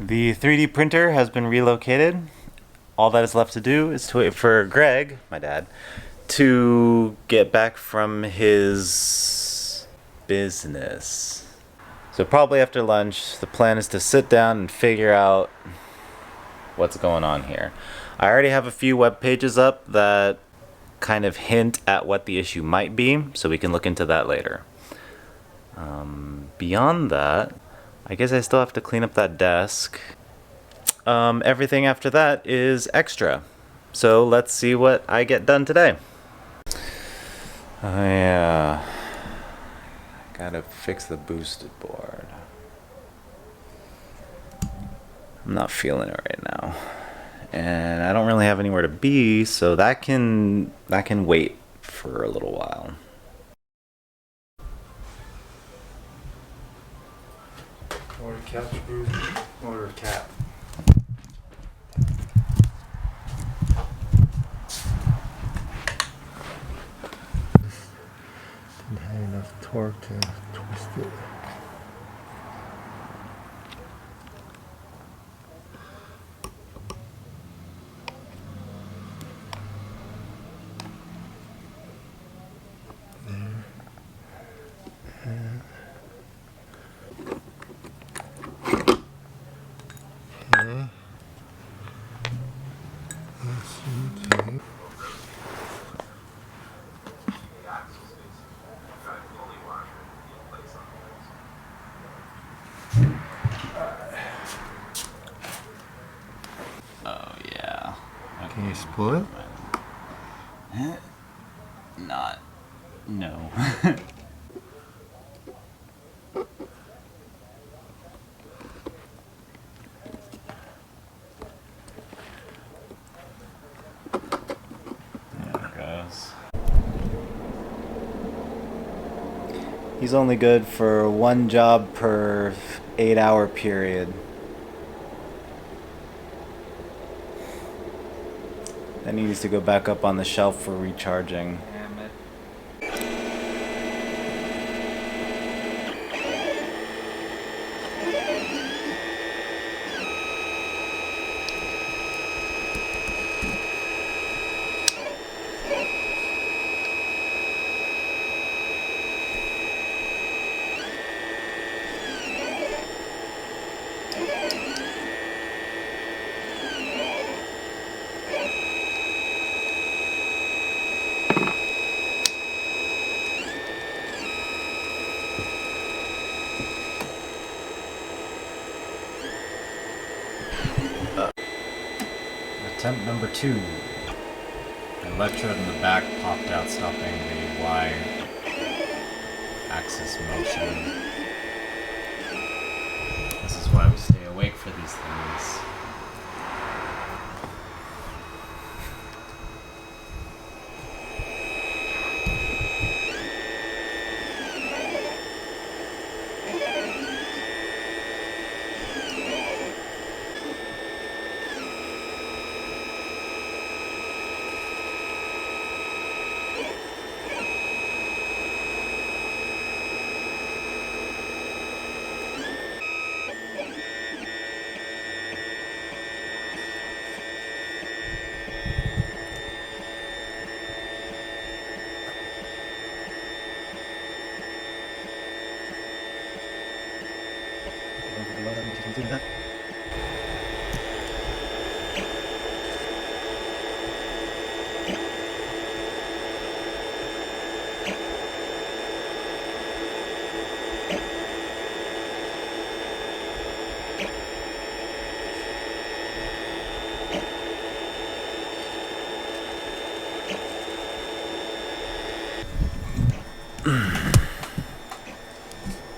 The 3D printer has been relocated. All that is left to do is to wait for Greg, my dad, to get back from his business. So probably after lunch, the plan is to sit down and figure out what's going on here. I already have a few web pages up that kind of hint at what the issue might be, so we can look into that later. Beyond that, I guess I still have to clean up that desk. Everything after that is extra. So let's see what I get done today. Oh yeah, gotta fix the boosted board. I'm not feeling it right now, and I don't really have anywhere to be, so that can wait for a little while. Order couch boost. Order a cat. Didn't have enough torque to twist it. Okay. Oh yeah. Okay. Can you split? Not. No. There it goes. He's only good for one job per 8-hour period. Then he needs to go back up on the shelf for recharging. Attempt number 2. The electrode in the back popped out, stopping the Y axis motion. This is why we stay awake for these things.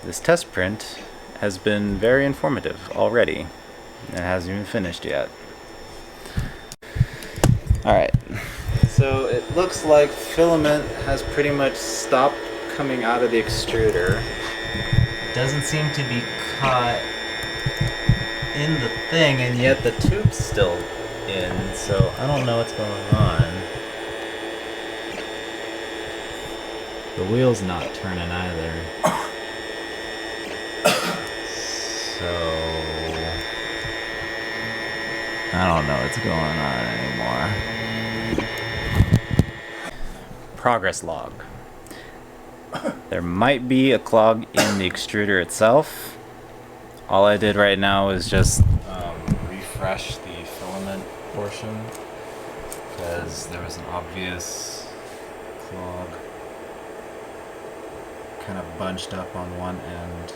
This test print has been very informative already. It hasn't even finished yet. Alright, so it looks like filament has pretty much stopped coming out of the extruder. It doesn't seem to be caught in the thing, and yet the tube's still in, so I don't know what's going on. The wheel's not turning either. So I don't know what's going on anymore. Progress log. There might be a clog in the extruder itself. All I did right now is just refresh the filament portion because there was an obvious clog kind of bunched up on one end.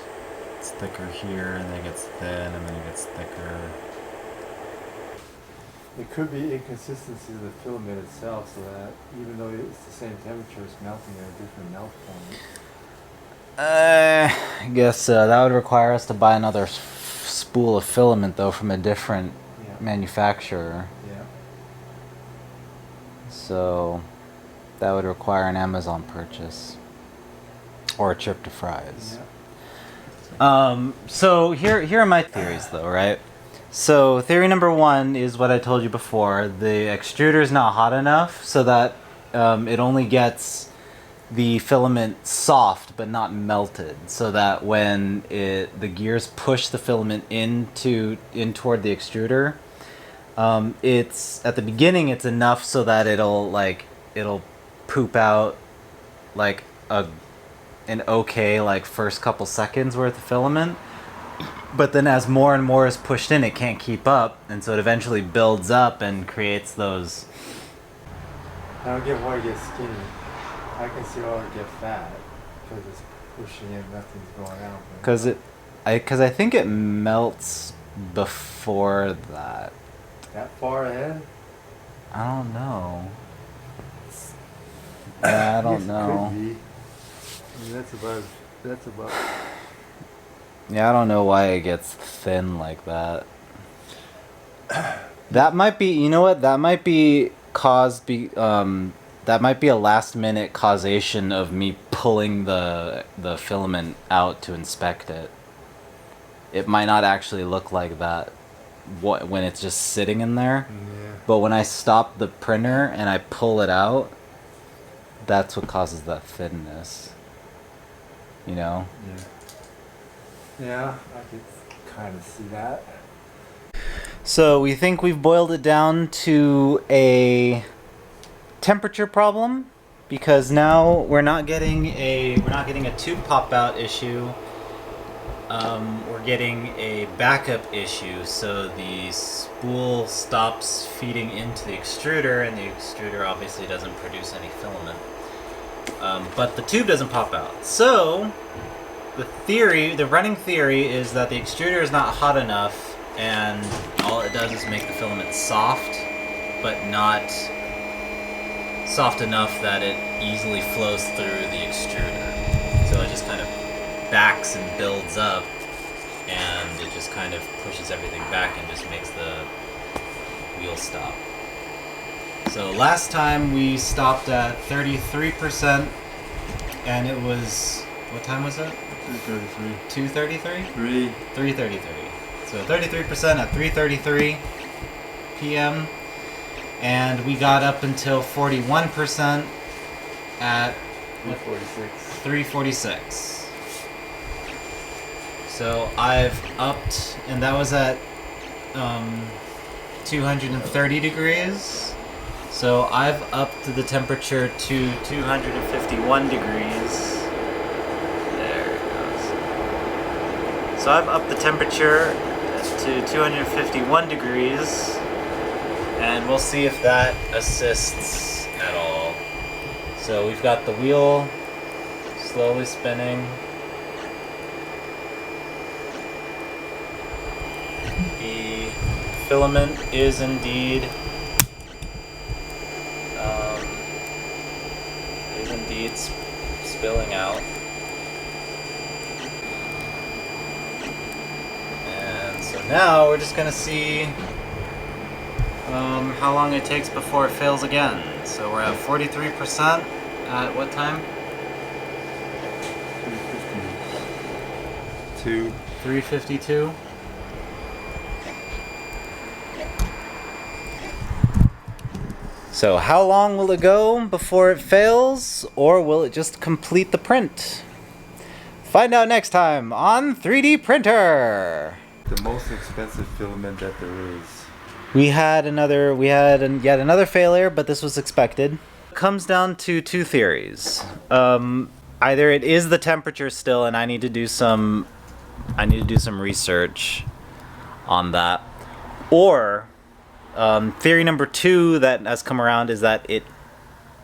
It's thicker here and then it gets thin and then it gets thicker. It could be inconsistency of the filament itself, so that even though it's the same temperature, it's melting at a different melt point. I guess that would require us to buy another spool of filament though from a different manufacturer. Yeah. So that would require an Amazon purchase or a trip to Fry's. Yeah. So here are my theories though, right? So theory number one is what I told you before. The extruder is not hot enough so that it only gets the filament soft but not melted, so that when the gears push the filament in toward the extruder, it's at the beginning it's enough so that it'll poop out like an okay like first couple seconds worth of filament. But then as more and more is pushed in, it can't keep up, and so it eventually builds up and creates those. I don't get why it gets skinny. I can see why it get fat because it's pushing in, nothing's going out. Because I think it melts before that. That far ahead? I don't know. Yeah, I don't know. Could be. I mean, that's about. Yeah, I don't know why it gets thin like that. That might be, you know what? That might be that might be a last minute causation of me pulling the filament out to inspect it. It might not actually look like that when it's just sitting in there. Yeah. But when I stop the printer and I pull it out, that's what causes that thinness. You know? Yeah. Yeah, I could kind of see that. So we think we've boiled it down to a temperature problem, because now we're not getting a tube pop out issue. We're getting a backup issue, so the spool stops feeding into the extruder, and the extruder obviously doesn't produce any filament. But the tube doesn't pop out. So the running theory is that the extruder is not hot enough, and all it does is make the filament soft, but not soft enough that it easily flows through the extruder. So it just kind of backs and builds up, and it just kind of pushes everything back and just makes the wheel stop. So last time we stopped at 33%, and it was, what time was it? 233. 2:33? 3. 3:33. So 33% at 3:33 p.m. And we got up until 41% at 3:46. So I've upped, and that was at 230 degrees. So I've upped the temperature to 251 degrees. There it goes. So I've upped the temperature to 251 degrees, and we'll see if that assists at all. So we've got the wheel slowly spinning. The filament is indeed spilling out. And so now we're just gonna see how long it takes before it fails again. So we're at 43% at what time? 352. 3:52. So how long will it go before it fails, or will it just complete the print? Find out next time on 3D Printer! The most expensive filament that there is. yet another failure, but this was expected. It comes down to two theories. Either it is the temperature still, and I need to do some research on that, or theory number two that has come around is that it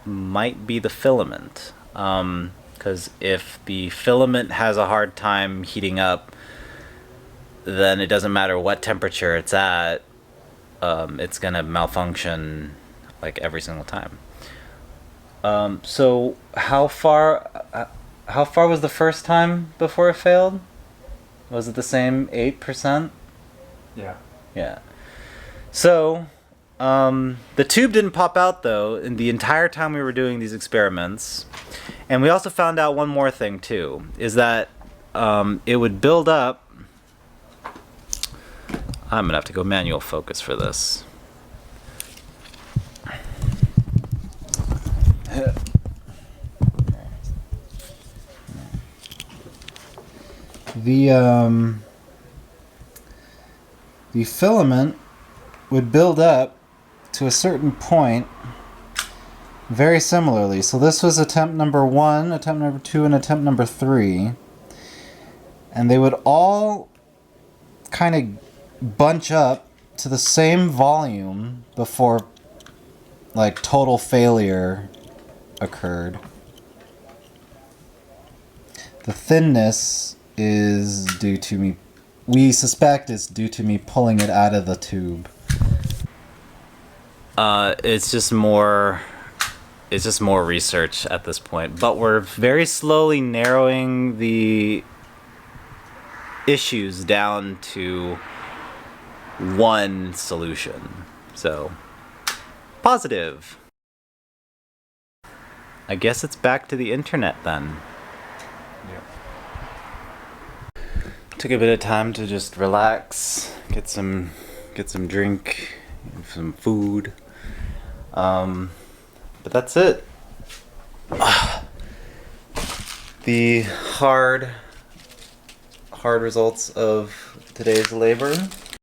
might be the filament. Because if the filament has a hard time heating up, then it doesn't matter what temperature it's at, it's gonna malfunction like every single time. So how far was the first time before it failed? Was it the same 8%? Yeah. Yeah. So the tube didn't pop out though in the entire time we were doing these experiments. And we also found out one more thing too, is that it would build up. I'm gonna have to go manual focus for this. The filament would build up to a certain point very similarly. So this was attempt number 1, attempt number 2, and attempt number 3. And they would all kind of bunch up to the same volume before like total failure occurred. The thinness is due to me, we suspect it's due to me pulling it out of the tube. It's just more research at this point, but we're very slowly narrowing the issues down to one solution. So, positive. I guess it's back to the internet then. Yeah. Took a bit of time to just relax, get some drink, some food. But that's it. The hard results of today's labor.